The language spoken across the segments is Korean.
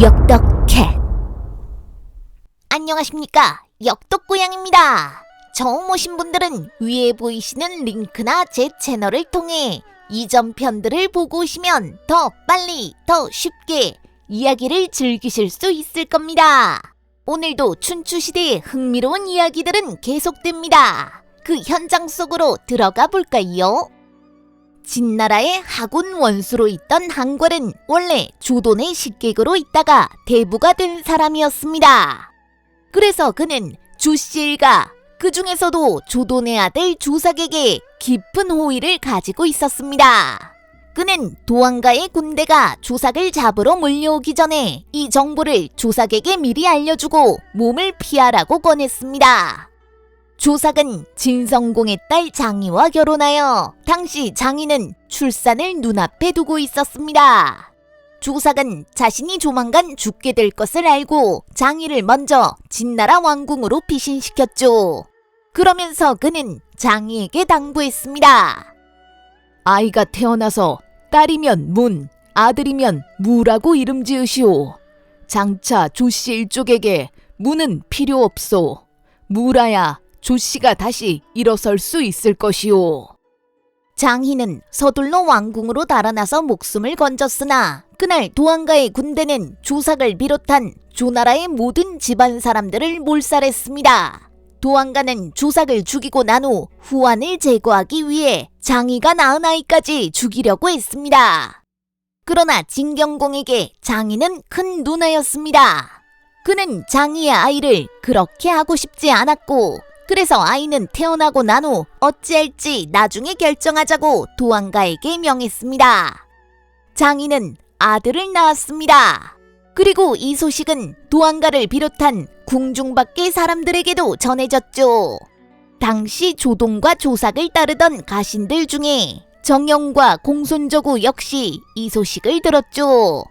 역덕캣. 안녕하십니까, 역덕고양입니다. 처음 오신 분들은 위에 보이시는 링크나 제 채널을 통해 이전 편들을 보고 오시면 더 빨리 더 쉽게 이야기를 즐기실 수 있을 겁니다. 오늘도 춘추시대의 흥미로운 이야기들은 계속됩니다. 그 현장 속으로 들어가 볼까요? 진나라의 하군 원수로 있던 한궐은 원래 조돈의 식객으로 있다가 대부가 된 사람이었습니다. 그래서 그는 조씨 일가, 그 중에서도 조돈의 아들 조삭에게 깊은 호의를 가지고 있었습니다. 그는 도안가의 군대가 조삭을 잡으러 몰려오기 전에 이 정보를 조삭에게 미리 알려주고 몸을 피하라고 권했습니다. 조삭은 진성공의 딸 장희와 결혼하여 당시 장희는 출산을 눈앞에 두고 있었습니다. 조삭은 자신이 조만간 죽게 될 것을 알고 장희를 먼저 진나라 왕궁으로 피신시켰죠. 그러면서 그는 장희에게 당부했습니다. 아이가 태어나서 딸이면 문, 아들이면 무라고 이름 지으시오. 장차 조씨 일족에게 무는 필요 없소. 무라야 조씨가 다시 일어설 수 있을 것이오. 장희는 서둘러 왕궁으로 달아나서 목숨을 건졌으나 그날 도안가의 군대는 조삭을 비롯한 조나라의 모든 집안 사람들을 몰살했습니다. 도안가는 조삭을 죽이고 난 후 후환을 제거하기 위해 장희가 낳은 아이까지 죽이려고 했습니다. 그러나 진경공에게 장희는 큰 누나였습니다. 그는 장희의 아이를 그렇게 하고 싶지 않았고 그래서 아이는 태어나고 난 후 어찌할지 나중에 결정하자고 도안가에게 명했습니다. 장희는 아들을 낳았습니다. 그리고 이 소식은 도안가를 비롯한 궁중 밖의 사람들에게도 전해졌죠. 당시 조동과 조삭을 따르던 가신들 중에 정영과 공손저구 역시 이 소식을 들었죠.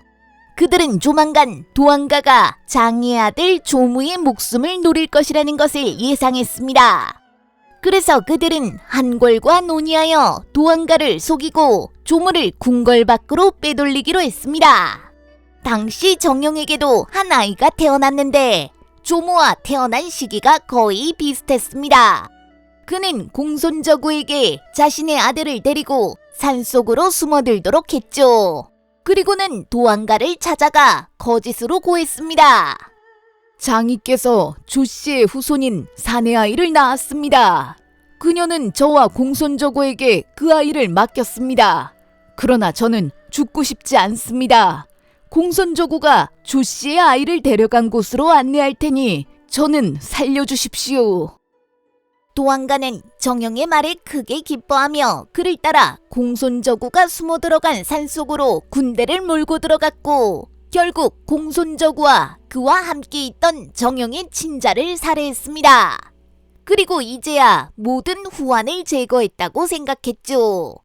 그들은 조만간 도안가가 장희의 아들 조무의 목숨을 노릴 것이라는 것을 예상했습니다. 그래서 그들은 한궐과 논의하여 도안가를 속이고 조무를 궁궐 밖으로 빼돌리기로 했습니다. 당시 정영에게도 한 아이가 태어났는데 조무와 태어난 시기가 거의 비슷했습니다. 그는 공손저구에게 자신의 아들을 데리고 산속으로 숨어들도록 했죠. 그리고는 도안가를 찾아가 거짓으로 고했습니다. 장희께서 조씨의 후손인 사내 아이를 낳았습니다. 그녀는 저와 공손저구에게 그 아이를 맡겼습니다. 그러나 저는 죽고 싶지 않습니다. 공손저구가 조씨의 아이를 데려간 곳으로 안내할 테니 저는 살려주십시오. 도안가는 정영의 말에 크게 기뻐하며 그를 따라 공손저구가 숨어 들어간 산속으로 군대를 몰고 들어갔고 결국 공손저구와 그와 함께 있던 정영의 친자를 살해했습니다. 그리고 이제야 모든 후환을 제거했다고 생각했죠.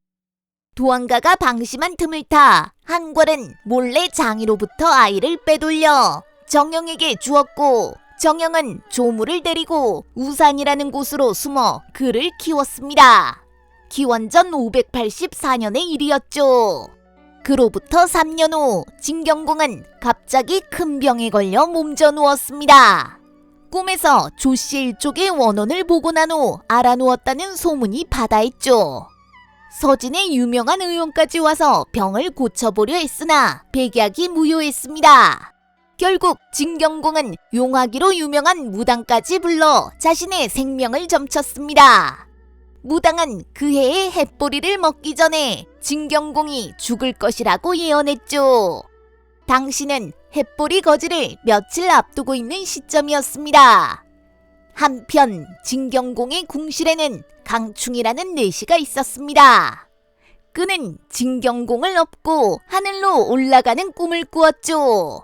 도안가가 방심한 틈을 타 한궐은 몰래 장희로부터 아이를 빼돌려 정영에게 주었고 정영은 조무를 데리고 우산이라는 곳으로 숨어 그를 키웠습니다. 기원전 584년의 일이었죠. 그로부터 3년 후 진경공은 갑자기 큰 병에 걸려 몸져 누웠습니다. 꿈에서 조씨 일족의 원혼을 보고 난 후 알아누웠다는 소문이 바다했죠. 서진의 유명한 의원까지 와서 병을 고쳐보려 했으나 백약이 무효했습니다. 결국 진경공은 용하기로 유명한 무당까지 불러 자신의 생명을 점쳤습니다. 무당은 그 해의 햇보리를 먹기 전에 진경공이 죽을 것이라고 예언했죠. 당시는 햇보리 거지를 며칠 앞두고 있는 시점이었습니다. 한편 진경공의 궁실에는 강충이라는 내시가 있었습니다. 그는 진경공을 업고 하늘로 올라가는 꿈을 꾸었죠.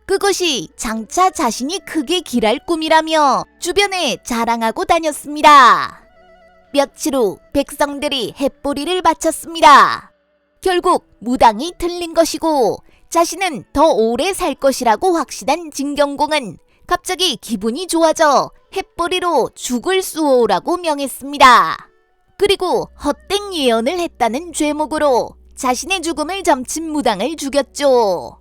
그것이 장차 자신이 크게 길할 꿈이라며 주변에 자랑하고 다녔습니다. 며칠 후 백성들이 햇보리를 바쳤습니다. 결국 무당이 틀린 것이고 자신은 더 오래 살 것이라고 확신한 진경공은 갑자기 기분이 좋아져 햇보리로 죽을 쏘오라고 명했습니다. 그리고 헛된 예언을 했다는 죄목으로 자신의 죽음을 점친 무당을 죽였죠.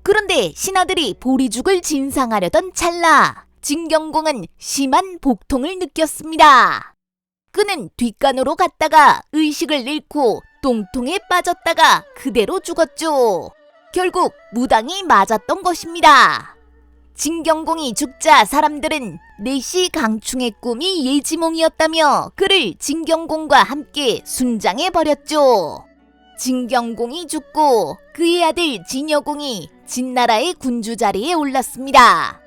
그런데 신하들이 보리죽을 진상하려던 찰나 진경공은 심한 복통을 느꼈습니다. 그는 뒷간으로 갔다가 의식을 잃고 똥통에 빠졌다가 그대로 죽었죠. 결국 무당이 맞았던 것입니다. 진경공이 죽자 사람들은 내시 강충의 꿈이 예지몽이었다며 그를 진경공과 함께 순장해버렸죠. 진경공이 죽고 그의 아들 진여공이 진나라의 군주 자리에 올랐습니다.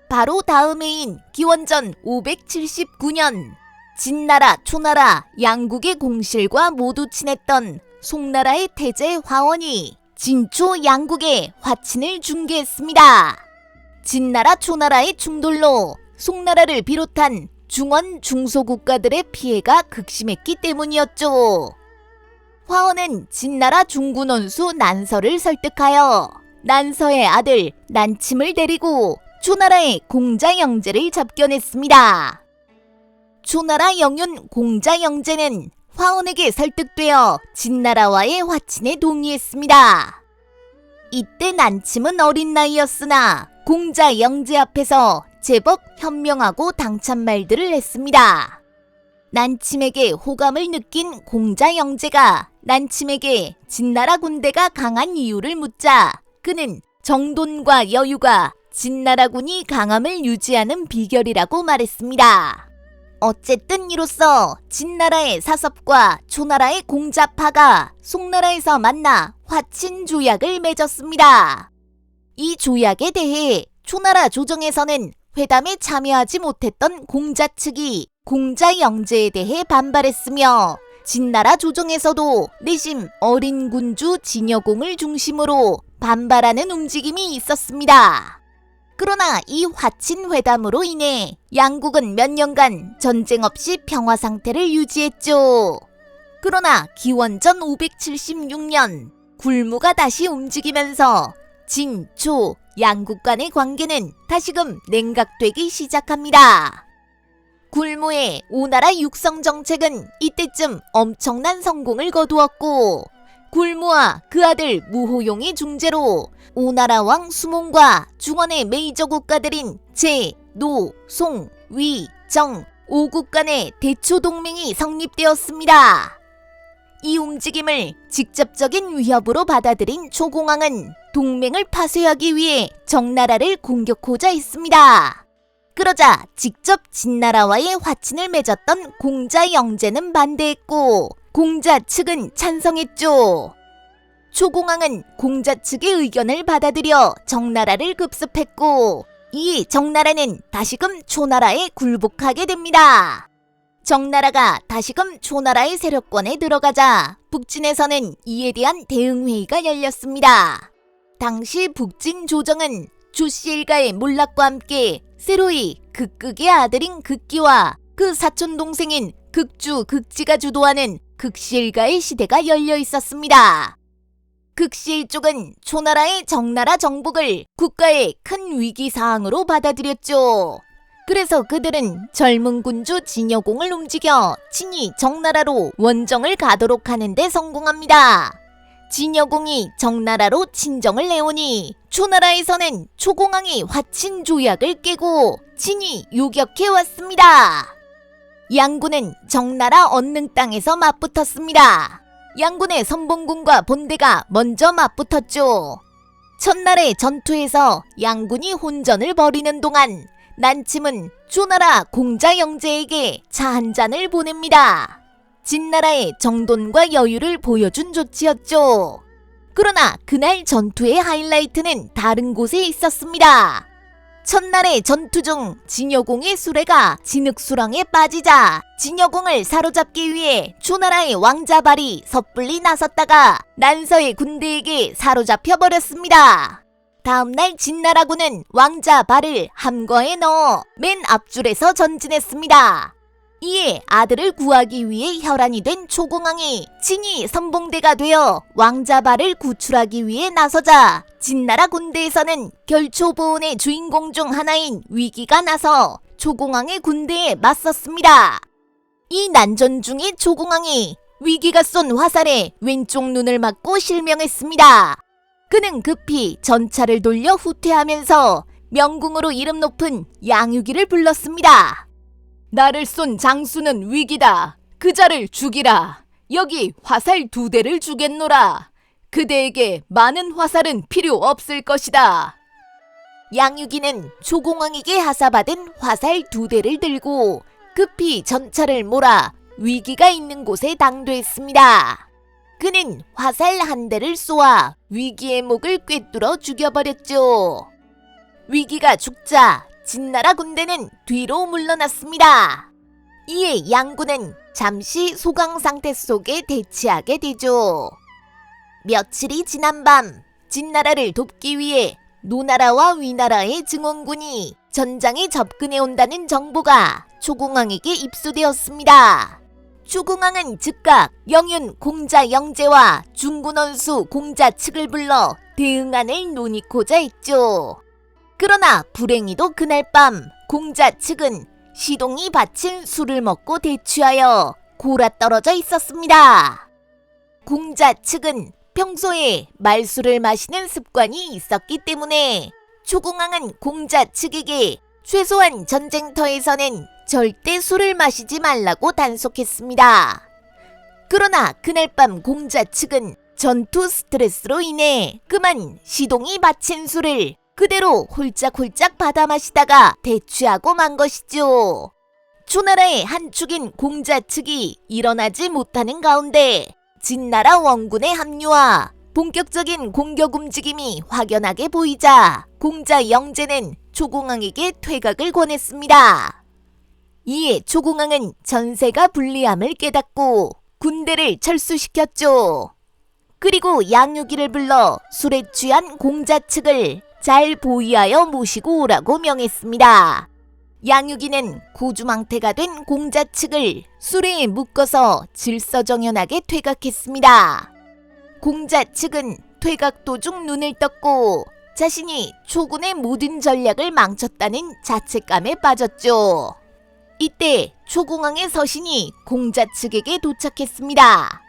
바로 다음 해인 기원전 579년 진나라, 초나라, 양국의 공실과 모두 친했던 송나라의 태제 화원이 진초 양국에 화친을 중개했습니다. 진나라, 초나라의 충돌로 송나라를 비롯한 중원, 중소국가들의 피해가 극심했기 때문이었죠. 화원은 진나라 중군원수 난서를 설득하여 난서의 아들 난침을 데리고 초나라의 공자 영제를 접견했습니다. 초나라 영윤 공자 영제는 화원에게 설득되어 진나라와의 화친에 동의했습니다. 이때 난침은 어린 나이였으나 공자 영제 앞에서 제법 현명하고 당찬 말들을 했습니다. 난침에게 호감을 느낀 공자 영제가 난침에게 진나라 군대가 강한 이유를 묻자 그는 정돈과 여유가 진나라군이 강함을 유지하는 비결이라고 말했습니다. 어쨌든 이로써 진나라의 사섭과 초나라의 공자파가 송나라에서 만나 화친 조약을 맺었습니다. 이 조약에 대해 초나라 조정에서는 회담에 참여하지 못했던 공자 측이 공자 영제에 대해 반발했으며 진나라 조정에서도 내심 어린 군주 진여공을 중심으로 반발하는 움직임이 있었습니다. 그러나 이 화친 회담으로 인해 양국은 몇 년간 전쟁 없이 평화 상태를 유지했죠. 그러나 기원전 576년 굴무가 다시 움직이면서 진, 초, 양국 간의 관계는 다시금 냉각되기 시작합니다. 굴무의 오나라 육성 정책은 이때쯤 엄청난 성공을 거두었고 굴무와 그 아들 무호용의 중재로 오나라 왕 수몽과 중원의 메이저 국가들인 제, 노, 송, 위, 정, 오국 간의 대초 동맹이 성립되었습니다. 이 움직임을 직접적인 위협으로 받아들인 초공왕은 동맹을 파쇄하기 위해 정나라를 공격하고자 했습니다. 그러자 직접 진나라와의 화친을 맺었던 공자 영제는 반대했고 공자 측은 찬성했죠. 초공왕은 공자 측의 의견을 받아들여 정나라를 급습했고 이에 정나라는 다시금 초나라에 굴복하게 됩니다. 정나라가 다시금 초나라의 세력권에 들어가자 북진에서는 이에 대한 대응회의가 열렸습니다. 당시 북진 조정은 조씨일가의 몰락과 함께 새로이 극극의 아들인 극기와 그 사촌 동생인 극주, 극지가 주도하는 극시일가의 시대가 열려 있었습니다. 극시일 쪽은 초나라의 정나라 정복을 국가의 큰 위기사항으로 받아들였죠. 그래서 그들은 젊은 군주 진여공을 움직여 친히 정나라로 원정을 가도록 하는 데 성공합니다. 진여공이 정나라로 친정을 내오니 초나라에서는 초공왕이 화친 조약을 깨고 친히 요격해 왔습니다. 양군은 정나라 언능 땅에서 맞붙었습니다. 양군의 선봉군과 본대가 먼저 맞붙었죠. 첫날의 전투에서 양군이 혼전을 벌이는 동안 난침은 초나라 공자 영제에게 차 한 잔을 보냅니다. 진나라의 정돈과 여유를 보여준 조치였죠. 그러나 그날 전투의 하이라이트는 다른 곳에 있었습니다. 첫날의 전투 중 진여공의 수레가 진흙수렁에 빠지자 진여공을 사로잡기 위해 초나라의 왕자발이 섣불리 나섰다가 난서의 군대에게 사로잡혀버렸습니다. 다음날 진나라군은 왕자발을 함거에 넣어 맨 앞줄에서 전진했습니다. 이에 아들을 구하기 위해 혈안이 된 초공왕이 친히 선봉대가 되어 왕자발을 구출하기 위해 나서자 진나라 군대에서는 결초보온의 주인공 중 하나인 위기가 나서 초공왕의 군대에 맞섰습니다. 이 난전 중에 초공왕이 위기가 쏜 화살에 왼쪽 눈을 맞고 실명했습니다. 그는 급히 전차를 돌려 후퇴하면서 명궁으로 이름 높은 양유기를 불렀습니다. 나를 쏜 장수는 위기다. 그 자를 죽이라. 여기 화살 2대를 주겠노라. 그대에게 많은 화살은 필요 없을 것이다. 양유기는 조공왕에게 하사받은 화살 2대를 들고 급히 전차를 몰아 위기가 있는 곳에 당도했습니다. 그는 화살 1대를 쏘아 위기의 목을 꿰뚫어 죽여버렸죠. 위기가 죽자 진나라 군대는 뒤로 물러났습니다. 이에 양군은 잠시 소강 상태 속에 대치하게 되죠. 며칠이 지난 밤 진나라를 돕기 위해 노나라와 위나라의 증원군이 전장에 접근해 온다는 정보가 초공왕에게 입수되었습니다. 초공왕은 즉각 영윤 공자 영제와 중군 원수 공자 측을 불러 대응안을 논의고자 했죠. 그러나 불행히도 그날 밤 공자 측은 시동이 바친 술을 먹고 대취하여 골아떨어져 있었습니다. 공자 측은 평소에 말술을 마시는 습관이 있었기 때문에 초공왕은 공자 측에게 최소한 전쟁터에서는 절대 술을 마시지 말라고 단속했습니다. 그러나 그날 밤 공자 측은 전투 스트레스로 인해 그만 시동이 바친 술을 그대로 홀짝홀짝 받아 마시다가 대취하고 만 것이죠. 초나라의 한 축인 공자 측이 일어나지 못하는 가운데 진나라 원군의 합류와 본격적인 공격 움직임이 확연하게 보이자 공자 영제는 초공왕에게 퇴각을 권했습니다. 이에 초공왕은 전세가 불리함을 깨닫고 군대를 철수시켰죠. 그리고 양유기를 불러 술에 취한 공자 측을 잘 보위하여 모시고 오라고 명했습니다. 양유기는 고주망태가 된 공자 측을 수레에 묶어서 질서정연하게 퇴각했습니다. 공자 측은 퇴각 도중 눈을 떴고 자신이 초군의 모든 전략을 망쳤다는 자책감에 빠졌죠. 이때 초공왕의 서신이 공자 측에게 도착했습니다.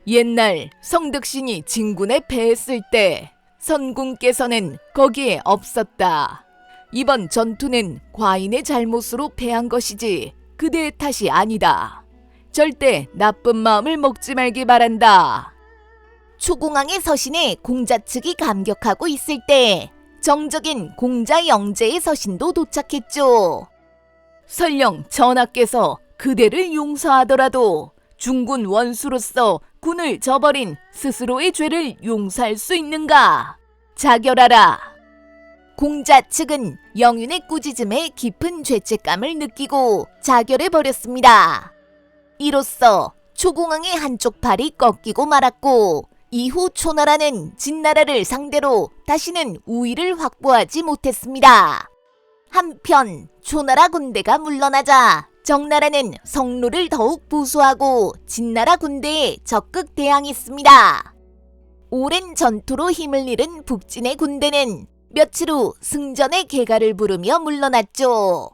옛날 성덕신이 진군에 패했을 때 선군께서는 거기에 없었다. 이번 전투는 과인의 잘못으로 패한 것이지 그대의 탓이 아니다. 절대 나쁜 마음을 먹지 말기 바란다. 초공왕의 서신에 공자 측이 감격하고 있을 때 정적인 공자 영제의 서신도 도착했죠. 설령 전하께서 그대를 용서하더라도 중군 원수로서 군을 저버린 스스로의 죄를 용서할 수 있는가? 자결하라. 공자 측은 영윤의 꾸짖음에 깊은 죄책감을 느끼고 자결해버렸습니다. 이로써 초공왕의 한쪽 팔이 꺾이고 말았고 이후 초나라는 진나라를 상대로 다시는 우위를 확보하지 못했습니다. 한편 초나라 군대가 물러나자 정나라는 성로를 더욱 보수하고 진나라 군대에 적극 대항했습니다. 오랜 전투로 힘을 잃은 북진의 군대는 며칠 후 승전의 개가를 부르며 물러났죠.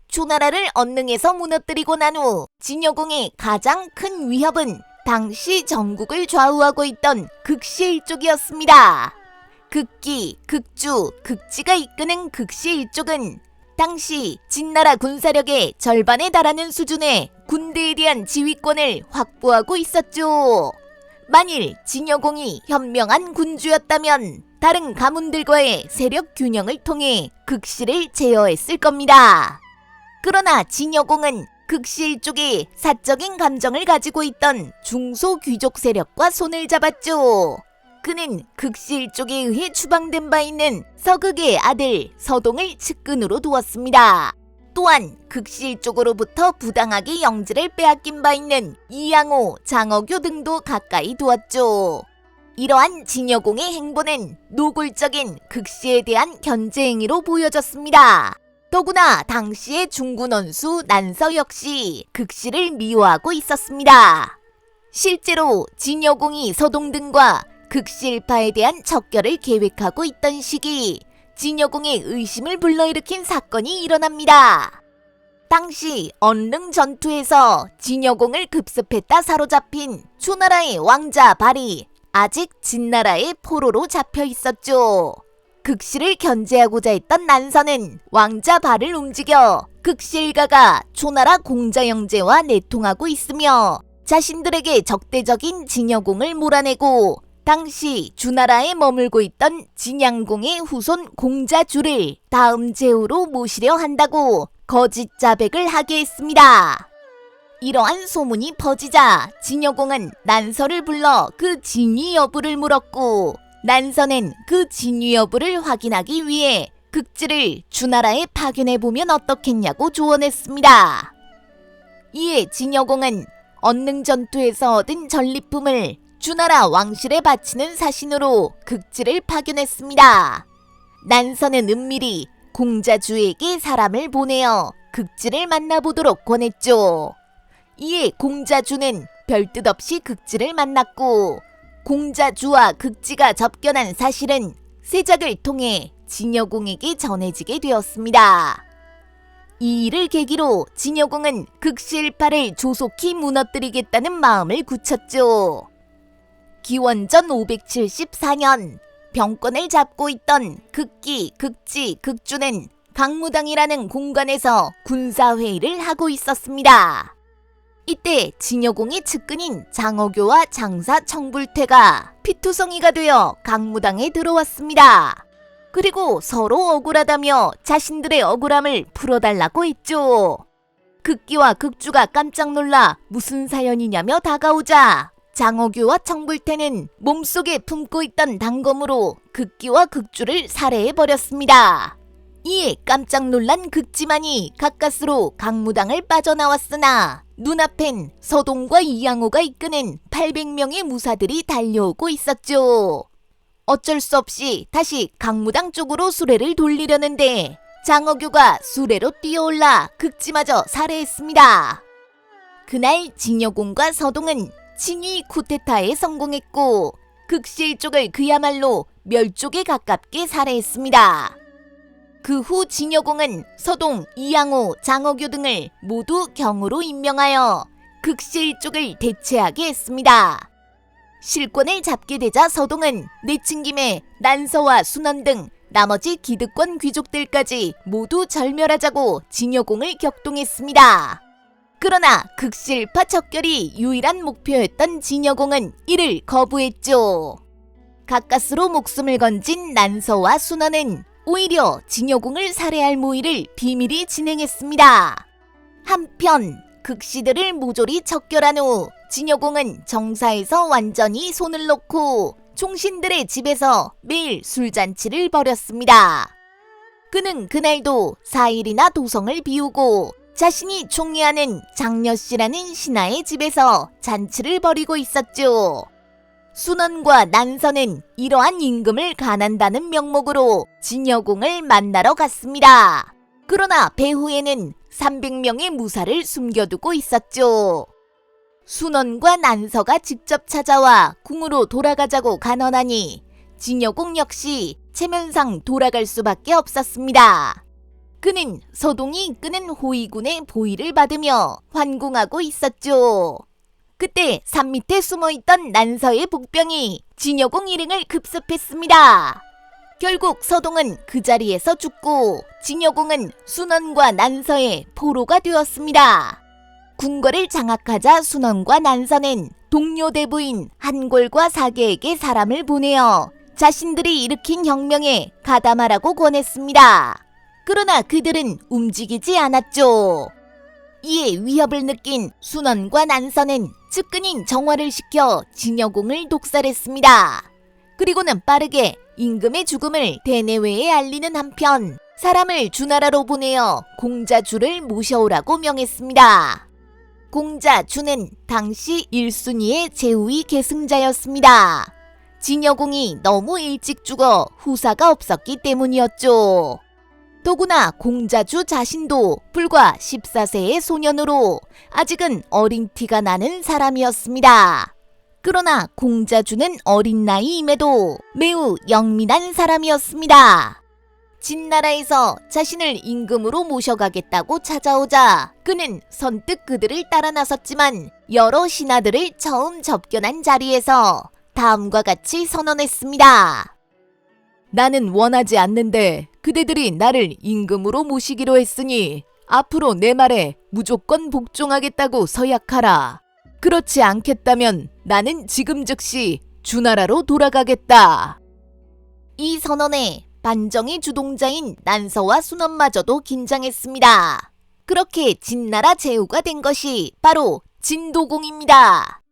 초나라를 언능에서 무너뜨리고 난 후 진여공의 가장 큰 위협은 당시 전국을 좌우하고 있던 극시 일족이었습니다. 극기, 극주, 극지가 이끄는 극시 일족은 당시 진나라 군사력의 절반에 달하는 수준의 군대에 대한 지휘권을 확보하고 있었죠. 만일 진여공이 현명한 군주였다면 다른 가문들과의 세력 균형을 통해 극시를 제어했을 겁니다. 그러나 진여공은 극시 일족의 사적인 감정을 가지고 있던 중소 귀족 세력과 손을 잡았죠. 그는 극시 일족에 의해 추방된 바 있는 서극의 아들 서동을 측근으로 두었습니다. 또한 극시 일족으로부터 부당하게 영지를 빼앗긴 바 있는 이양호, 장어교 등도 가까이 두었죠. 이러한 진여공의 행보는 노골적인 극시에 대한 견제 행위로 보여졌습니다. 더구나 당시의 중군 원수 난서 역시 극시를 미워하고 있었습니다. 실제로 진여공이 서동 등과 극시 일파에 대한 척결을 계획하고 있던 시기 진여공의 의심을 불러일으킨 사건이 일어납니다. 당시 언릉 전투에서 진여공을 급습했다 사로잡힌 초나라의 왕자 발이 아직 진나라의 포로로 잡혀 있었죠. 극씨를 견제하고자 했던 난선은 왕자 발을 움직여 극씨 일가가 초나라 공자 형제와 내통하고 있으며 자신들에게 적대적인 진여공을 몰아내고 당시 주나라에 머물고 있던 진양공의 후손 공자주를 다음 제후로 모시려 한다고 거짓 자백을 하게 했습니다. 이러한 소문이 퍼지자 진여공은 난서를 불러 그 진위 여부를 물었고 난서는 그 진위 여부를 확인하기 위해 극지를 주나라에 파견해보면 어떻겠냐고 조언했습니다. 이에 진여공은 언능 전투에서 얻은 전리품을 주나라 왕실에 바치는 사신으로 극지를 파견했습니다. 난서는 은밀히 공자주에게 사람을 보내어 극지를 만나보도록 권했죠. 이에 공자주는 별뜻 없이 극지를 만났고 공자주와 극지가 접견한 사실은 세작을 통해 진여공에게 전해지게 되었습니다. 이 일을 계기로 진여공은 극씨 일파를 조속히 무너뜨리겠다는 마음을 굳혔죠. 기원전 574년 병권을 잡고 있던 극기, 극지, 극주는 강무당이라는 공간에서 군사회의를 하고 있었습니다. 이때 진여공의 측근인 장어교와 장사 청불태가 피투성이가 되어 강무당에 들어왔습니다. 그리고 서로 억울하다며 자신들의 억울함을 풀어달라고 했죠. 극기와 극주가 깜짝 놀라 무슨 사연이냐며 다가오자 장어교와 청불태는 몸속에 품고 있던 단검으로 극기와 극주를 살해해버렸습니다. 이에 깜짝 놀란 극지만이 가까스로 강무당을 빠져나왔으나 눈앞엔 서동과 이양호가 이끄는 800명의 무사들이 달려오고 있었죠. 어쩔 수 없이 다시 강무당 쪽으로 수레를 돌리려는데 장어교가 수레로 뛰어올라 극지마저 살해했습니다. 그날 진여공과 서동은 친위 쿠데타에 성공했고 극씨 쪽을 그야말로 멸족에 가깝게 살해했습니다. 그 후 진여공은 서동, 이양호, 장어교 등을 모두 경으로 임명하여 극씨 쪽을 대체하게 했습니다. 실권을 잡게 되자 서동은 내친김에 난서와 순원 등 나머지 기득권 귀족들까지 모두 절멸하자고 진여공을 격동했습니다. 그러나 극실파 척결이 유일한 목표였던 진여공은 이를 거부했죠. 가까스로 목숨을 건진 난서와 순원은 오히려 진여공을 살해할 모의를 비밀히 진행했습니다. 한편 극씨들을 모조리 척결한 후 진여공은 정사에서 완전히 손을 놓고 총신들의 집에서 매일 술잔치를 벌였습니다. 그는 그날도 4일이나 도성을 비우고 자신이 총애하는 장녀씨라는 신하의 집에서 잔치를 벌이고 있었죠. 순원과 난서는 이러한 임금을 간한다는 명목으로 진여공을 만나러 갔습니다. 그러나 배후에는 300명의 무사를 숨겨두고 있었죠. 순원과 난서가 직접 찾아와 궁으로 돌아가자고 간언하니 진여공 역시 체면상 돌아갈 수밖에 없었습니다. 그는 서동이 이끄는 호위군의 보위를 받으며 환궁하고 있었죠. 그때 산 밑에 숨어있던 난서의 복병이 진여공 일행을 급습했습니다. 결국 서동은 그 자리에서 죽고 진여공은 순원과 난서의 포로가 되었습니다. 궁궐을 장악하자 순원과 난서는 동료 대부인 한골과 사계에게 사람을 보내어 자신들이 일으킨 혁명에 가담하라고 권했습니다. 그러나 그들은 움직이지 않았죠. 이에 위협을 느낀 순원과 난서는 측근인 정화를 시켜 진여공을 독살했습니다. 그리고는 빠르게 임금의 죽음을 대내외에 알리는 한편 사람을 주나라로 보내어 공자주를 모셔오라고 명했습니다. 공자주는 당시 1순위의 제후위 계승자였습니다. 진여공이 너무 일찍 죽어 후사가 없었기 때문이었죠. 더구나 공자주 자신도 불과 14세의 소년으로 아직은 어린 티가 나는 사람이었습니다. 그러나 공자주는 어린 나이임에도 매우 영민한 사람이었습니다. 진나라에서 자신을 임금으로 모셔가겠다고 찾아오자 그는 선뜻 그들을 따라 나섰지만 여러 신하들을 처음 접견한 자리에서 다음과 같이 선언했습니다. 나는 원하지 않는데 그대들이 나를 임금으로 모시기로 했으니 앞으로 내 말에 무조건 복종하겠다고 서약하라. 그렇지 않겠다면 나는 지금 즉시 주나라로 돌아가겠다. 이 선언에 반정의 주동자인 난서와 순원마저도 긴장했습니다. 그렇게 진나라 제후가 된 것이 바로 진도공입니다.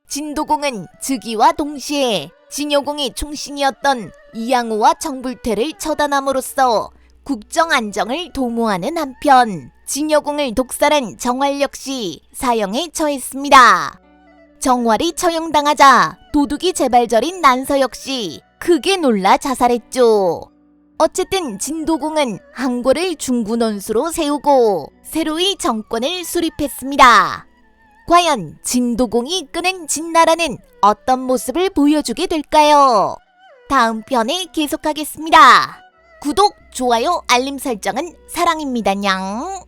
진도공은 즉위와 동시에 진여공의 충신이었던 이양호와 정불태를 처단함으로써 국정 안정을 도모하는 한편 진여공을 독살한 정활 역시 사형에 처했습니다. 정활이 처형당하자 도둑이 재발절인 난서 역시 크게 놀라 자살했죠. 어쨌든 진도공은 항고를 중구논수로 세우고 새로이 정권을 수립했습니다. 과연 진도공이 이끄는 진나라는 어떤 모습을 보여주게 될까요? 다음 편에 계속하겠습니다. 구독, 좋아요, 알림 설정은 사랑입니다. 냥.